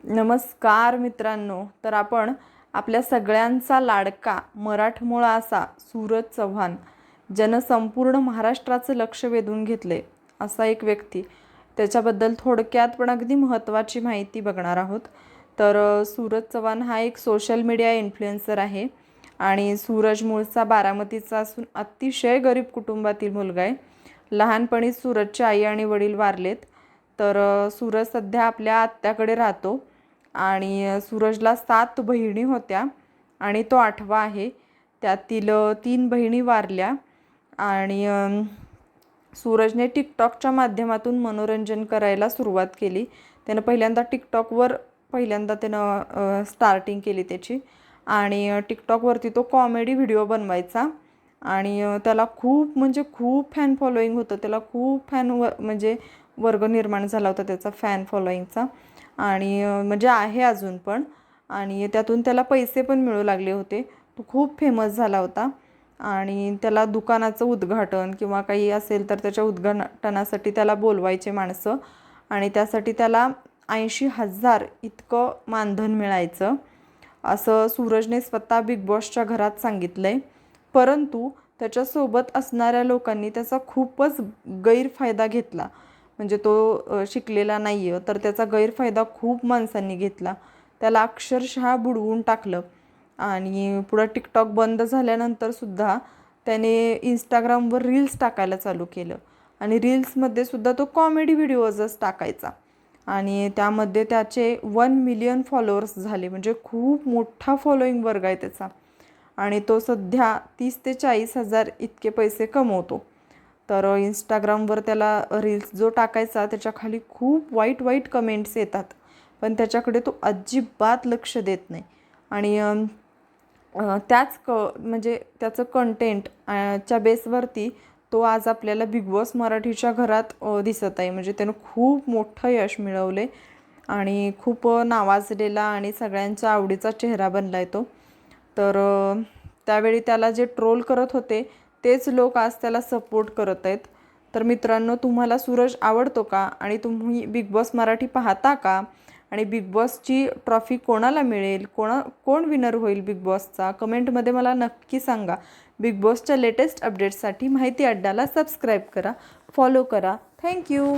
नमस्कार मित्रांनो, तर आपण आपल्या सगळ्यांचा लाडका मराठमोळा असा सूरज चव्हाण, ज्यानं संपूर्ण महाराष्ट्राचं लक्ष वेधून घेतले असा एक व्यक्ती, त्याच्याबद्दल थोडक्यात पण अगदी महत्त्वाची माहिती बघणार आहोत. तर सूरज चव्हाण हा एक सोशल मीडिया इन्फ्लुएन्सर आहे आणि सूरज मूळचा बारामतीचा असून अतिशय गरीब कुटुंबातील मुलगा आहे. लहानपणीच सूरजची आई आणि वडील वारलेत. तर सूरज सध्या आपल्या आत्याकडे राहतो आणि सूरजला 7 बहिणी होत्या आणि तो 8वा आहे. त्यातील 3 बहिणी वारल्या आणि सूरजने टिकटॉकच्या माध्यमातून मनोरंजन करायला सुरुवात केली. त्यानं पहिल्यांदा त्यानं स्टार्टिंग केली त्याची आणि टिकटॉकवरती तो कॉमेडी व्हिडिओ बनवायचा आणि त्याला खूप फॅन फॉलोईंग होतं. त्याला खूप वर्ग निर्माण झाला होता त्याचा फॅन फॉलोईंगचा आणि म्हणजे आहे अजून पण. आणि त्यातून त्याला पैसे पण मिळू लागले होते. तो खूप फेमस झाला होता आणि त्याला दुकानाचं उद्घाटन किंवा काही असेल तर त्याच्या उद्घाटनासाठी त्याला बोलवायचे माणसं आणि त्यासाठी त्याला 80,000 इतकं मानधन मिळायचं, असं सूरजने स्वतः बिग बॉसच्या घरात सांगितलं आहे. परंतु त्याच्यासोबत असणाऱ्या लोकांनी त्याचा खूपच गैरफायदा घेतला. म्हणजे तो शिकलेला नाही आहे, तर त्याचा गैरफायदा खूप माणसांनी घेतला. त्याला अक्षरशः बुडवून टाकलं आणि पुढं टिकटॉक बंद झाल्यानंतरसुद्धा त्याने इंस्टाग्रामवर रील्स टाकायला चालू केलं आणि रील्समध्ये सुद्धा तो कॉमेडी व्हिडिओजच टाकायचा आणि त्यामध्ये त्याचे 1 मिलियन फॉलोअर्स झाले. म्हणजे खूप मोठा फॉलोईंग वर्ग आहे त्याचा आणि तो सध्या 30 ते 40,000 इतके पैसे कमवतो. तर इंस्टाग्रामवर त्याला रील्स जो टाकायचा त्याच्या खाली खूप वाईट कमेंट्स येतात, पण त्याच्याकडे तो अजिबात लक्ष देत नाही आणि म्हणजे त्याचं कंटेंट च्या बेसवरती तो आज आपल्याला बिग बॉस मराठीच्या घरात दिसत आहे. म्हणजे त्यानं खूप मोठं यश मिळवले आणि खूप नावाजलेला आणि सगळ्यांच्या आवडीचा चेहरा बनला आहे तो. तर त्यावेळी त्याला जे ट्रोल करत होते तेच लोक आज त्याला सपोर्ट करत आहेत. तर मित्रांनो, तुम्हाला सूरज आवडतो का आणि तुम्ही बिग बॉस मराठी पाहता का आणि बिग बॉसची ट्रॉफी कोणाला मिळेल, कोण विनर होईल बिग बॉसचा, कमेंटमध्ये मला नक्की सांगा. बिग बॉसच्या लेटेस्ट अपडेट्ससाठी माहिती अड्डाला सबस्क्राईब करा, फॉलो करा. थँक्यू.